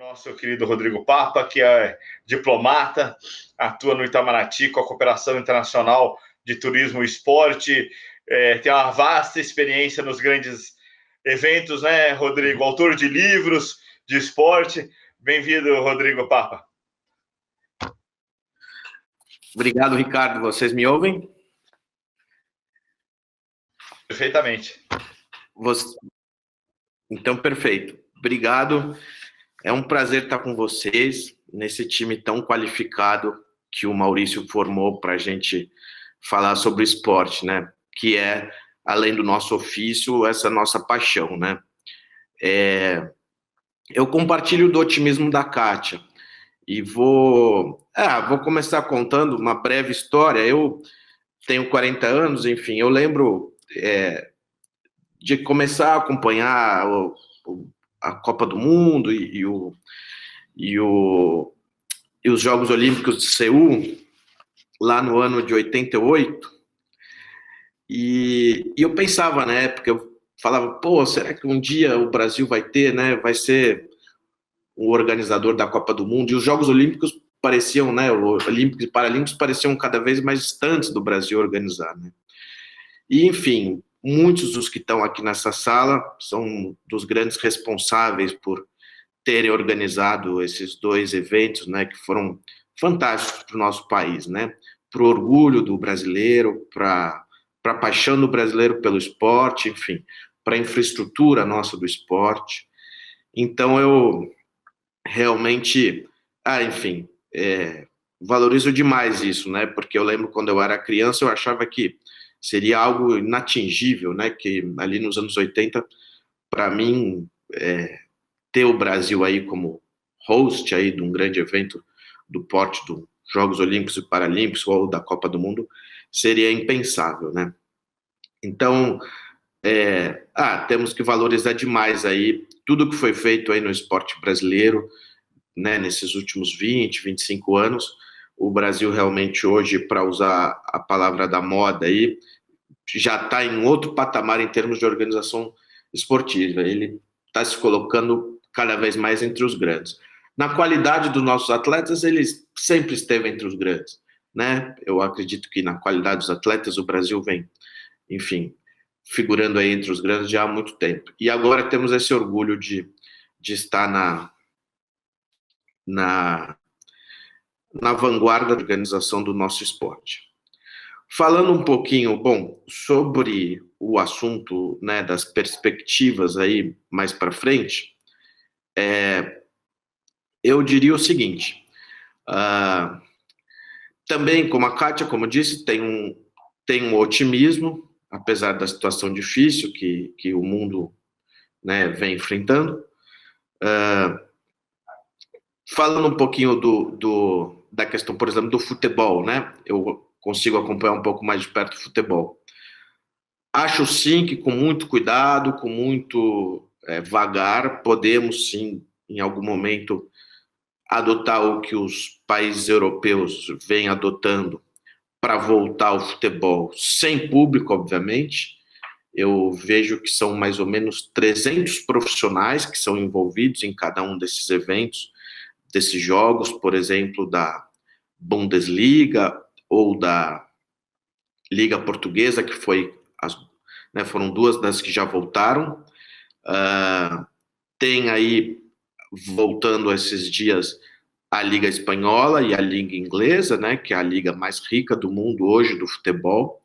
nosso querido Rodrigo Papa, que é diplomata, atua no Itamaraty com a Cooperação Internacional de Turismo e Esporte, tem uma vasta experiência nos grandes eventos, né, Rodrigo? Autor de livros de esporte. Bem-vindo, Rodrigo Papa. Obrigado, Ricardo. Vocês me ouvem? Perfeitamente. Então, perfeito. Obrigado. É um prazer estar com vocês nesse time tão qualificado que o Maurício formou para a gente falar sobre esporte, né? Que é, além do nosso ofício, essa nossa paixão, né? Eu compartilho do otimismo da Kátia e vou começar contando uma breve história. Eu tenho 40 anos, enfim, eu lembro de começar a acompanhar a Copa do Mundo e os Jogos Olímpicos de Seul, lá no ano de 88, e eu pensava na época, eu falava, pô, será que um dia o Brasil vai ter, né, vai ser o organizador da Copa do Mundo? E os Jogos Olímpicos pareciam, né, os Olímpicos e Paralímpicos pareciam cada vez mais distantes do Brasil organizar, né? E, enfim, muitos dos que estão aqui nessa sala são dos grandes responsáveis por terem organizado esses dois eventos, né, que foram fantásticos para o nosso país, né, para o orgulho do brasileiro, para a paixão do brasileiro pelo esporte, enfim, para a infraestrutura nossa do esporte. Então, eu realmente, valorizo demais isso, né, porque eu lembro quando eu era criança, eu achava que seria algo inatingível, né, que ali nos anos 80, para mim, ter o Brasil aí como host aí de um grande evento do porte dos Jogos Olímpicos e Paralímpicos ou da Copa do Mundo seria impensável, né? Então, temos que valorizar demais aí tudo que foi feito aí no esporte brasileiro, né, nesses últimos 20, 25 anos. O Brasil realmente hoje, para usar a palavra da moda aí, já está em outro patamar em termos de organização esportiva. Ele está se colocando cada vez mais entre os grandes. Na qualidade dos nossos atletas, ele sempre esteve entre os grandes, né? Eu acredito que na qualidade dos atletas o Brasil vem, enfim, figurando aí entre os grandes já há muito tempo. E agora temos esse orgulho de estar na vanguarda da organização do nosso esporte. Falando um pouquinho, sobre o assunto, né, das perspectivas aí mais para frente, eu diria o seguinte, também, como a Kátia, como eu disse, tem um otimismo, apesar da situação difícil que o mundo, né, vem enfrentando. Falando um pouquinho da questão, por exemplo, do futebol, né, eu consigo acompanhar um pouco mais de perto o futebol. Acho sim que com muito cuidado, com muito vagar, podemos sim, em algum momento, adotar o que os países europeus vêm adotando para voltar ao futebol sem público, obviamente. Eu vejo que são mais ou menos 300 profissionais que são envolvidos em cada um desses eventos, desses jogos, por exemplo, da Bundesliga ou da Liga Portuguesa, que foram duas das que já voltaram. Tem aí, voltando esses dias, a Liga Espanhola e a Liga Inglesa, né, que é a liga mais rica do mundo hoje do futebol.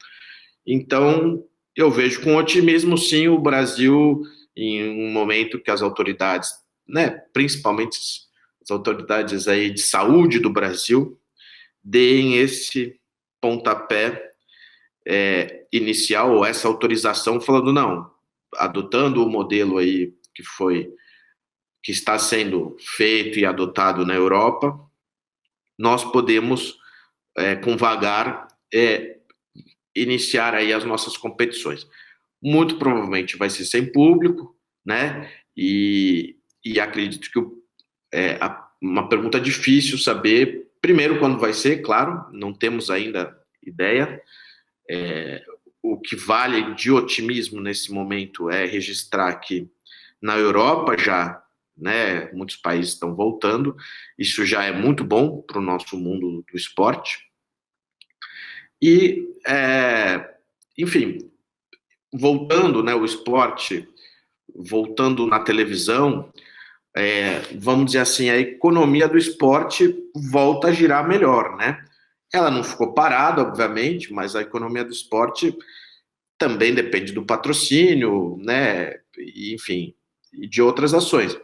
Então, eu vejo com otimismo, sim, o Brasil em um momento que as autoridades, né, principalmente as autoridades aí de saúde do Brasil, deem esse pontapé inicial, ou essa autorização, falando não, adotando o modelo aí que está sendo feito e adotado na Europa, nós podemos, com vagar, iniciar aí as nossas competições. Muito provavelmente vai ser sem público, né? E acredito que uma pergunta difícil saber, primeiro, quando vai ser, claro, não temos ainda ideia. O que vale de otimismo nesse momento é registrar que na Europa já né? Muitos países estão voltando, isso já é muito bom para o nosso mundo do esporte. E, enfim, voltando, né, o esporte, voltando na televisão, vamos dizer assim, a economia do esporte volta a girar melhor, né? Ela não ficou parada, obviamente, mas a economia do esporte também depende do patrocínio, né? Enfim, e de outras ações.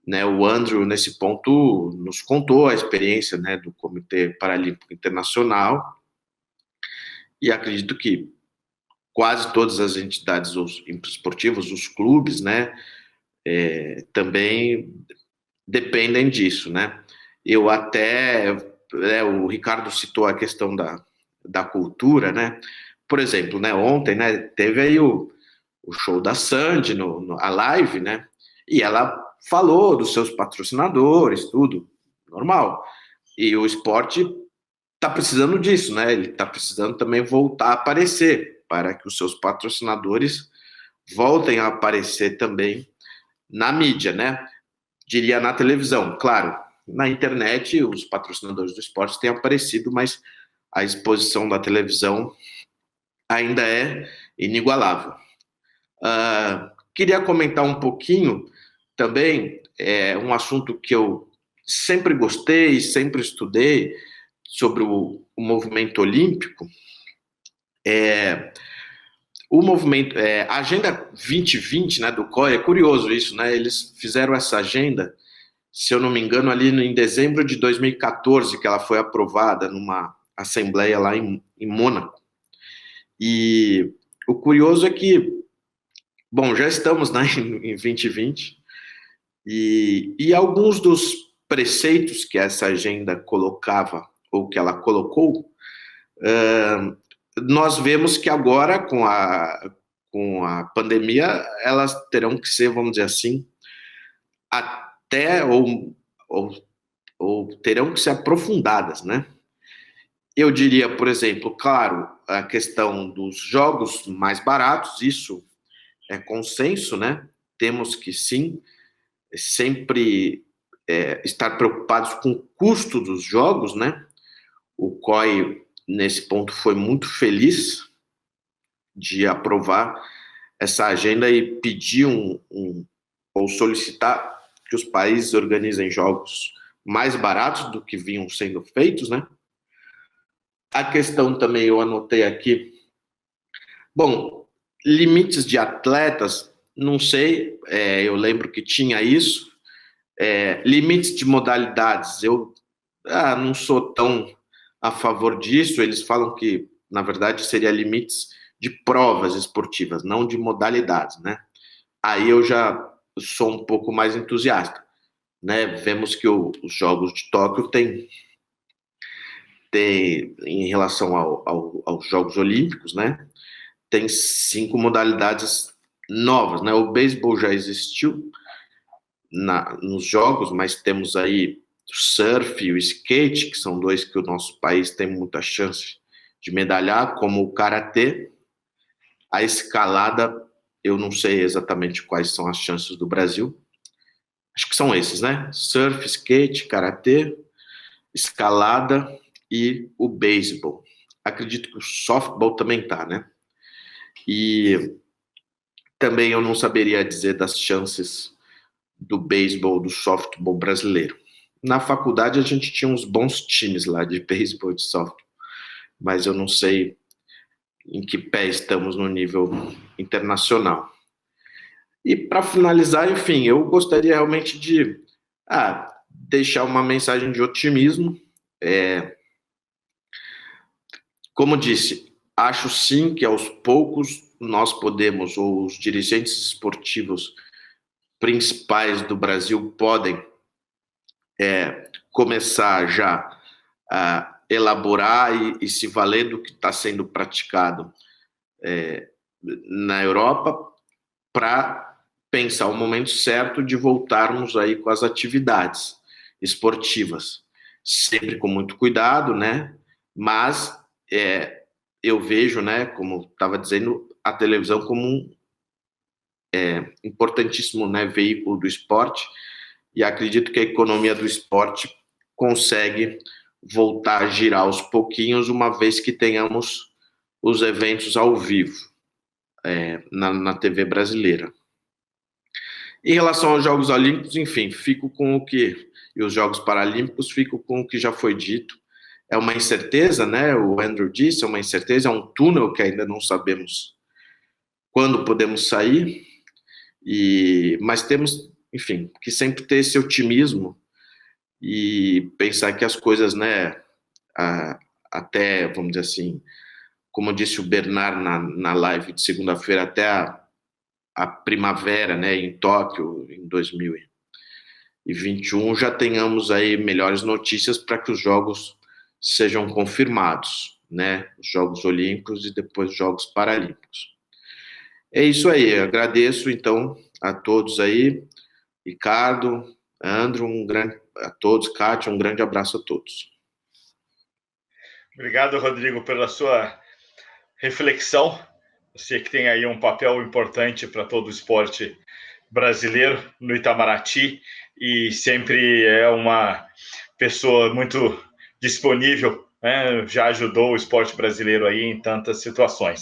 Né, o Andrew, nesse ponto, nos contou a experiência, né, do Comitê Paralímpico Internacional, e acredito que quase todas as entidades esportivas, os clubes, né, também dependem disso, né. Eu até, o Ricardo citou a questão da cultura, né, por exemplo, né, ontem, né, teve aí o show da Sandy, a live, né, e ela falou dos seus patrocinadores, tudo, normal. E o esporte está precisando disso, né? Ele está precisando também voltar a aparecer, para que os seus patrocinadores voltem a aparecer também na mídia, né? Diria na televisão, claro. Na internet, os patrocinadores do esporte têm aparecido, mas a exposição da televisão ainda é inigualável. Queria comentar um pouquinho também, um assunto que eu sempre gostei, sempre estudei sobre o movimento olímpico. O movimento, a Agenda 2020, né, do COI, é curioso isso, né? Eles fizeram essa agenda, se eu não me engano, ali em dezembro de 2014, que ela foi aprovada numa assembleia lá em Mônaco. E o curioso é que, bom, já estamos, né, em 2020, e alguns dos preceitos que essa agenda colocava, ou que ela colocou, nós vemos que agora, com a pandemia, elas terão que ser, vamos dizer assim, até ou terão que ser aprofundadas, né? Eu diria, por exemplo, claro, a questão dos jogos mais baratos, isso é consenso, né? Temos que sim, sempre estar preocupados com o custo dos jogos, né? O COI, nesse ponto, foi muito feliz de aprovar essa agenda e pedir ou solicitar que os países organizem jogos mais baratos do que vinham sendo feitos, né? A questão também eu anotei aqui, bom, limites de atletas, não sei, eu lembro que tinha isso, limites de modalidades, eu não sou tão a favor disso, eles falam que, na verdade, seria limites de provas esportivas, não de modalidades, né? Aí eu já sou um pouco mais entusiasta, né? Vemos que os Jogos de Tóquio tem em relação aos Jogos Olímpicos, né? Tem 5 modalidades novas, né? O beisebol já existiu nos Jogos, mas temos aí o surf e o skate, que são 2 que o nosso país tem muita chance de medalhar, como o karatê. A escalada, eu não sei exatamente quais são as chances do Brasil. Acho que são esses, né? Surf, skate, karatê, escalada e o beisebol. Acredito que o softball também tá, né? E também eu não saberia dizer das chances do beisebol, do softball brasileiro. Na faculdade a gente tinha uns bons times lá de beisebol e de softball, mas eu não sei em que pé estamos no nível internacional. E para finalizar, enfim, eu gostaria realmente de deixar uma mensagem de otimismo. Como disse, acho sim que aos poucos nós podemos, ou os dirigentes esportivos principais do Brasil podem começar já a elaborar e se valer do que está sendo praticado na Europa para pensar o momento certo de voltarmos aí com as atividades esportivas, sempre com muito cuidado, né? Mas eu vejo, né, como estava dizendo, a televisão como um importantíssimo, né, veículo do esporte, e acredito que a economia do esporte consegue voltar a girar aos pouquinhos, uma vez que tenhamos os eventos ao vivo na TV brasileira. Em relação aos Jogos Olímpicos, enfim, fico com o que... E os Jogos Paralímpicos, fico com o que já foi dito. É uma incerteza, né? O Andrew disse, é uma incerteza, é um túnel que ainda não sabemos quando podemos sair, mas temos, enfim, que sempre ter esse otimismo e pensar que as coisas, né, até, vamos dizer assim, como disse o Bernard na live de segunda-feira, até a primavera, né, em Tóquio, em 2021, já tenhamos aí melhores notícias para que os Jogos sejam confirmados, né, os Jogos Olímpicos e depois os Jogos Paralímpicos. É isso aí, agradeço então a todos aí, Ricardo, Andrew, a todos, Kátia, um grande abraço a todos. Obrigado, Rodrigo, pela sua reflexão. Você que tem aí um papel importante para todo o esporte brasileiro no Itamaraty e sempre é uma pessoa muito disponível, né? Já ajudou o esporte brasileiro aí em tantas situações.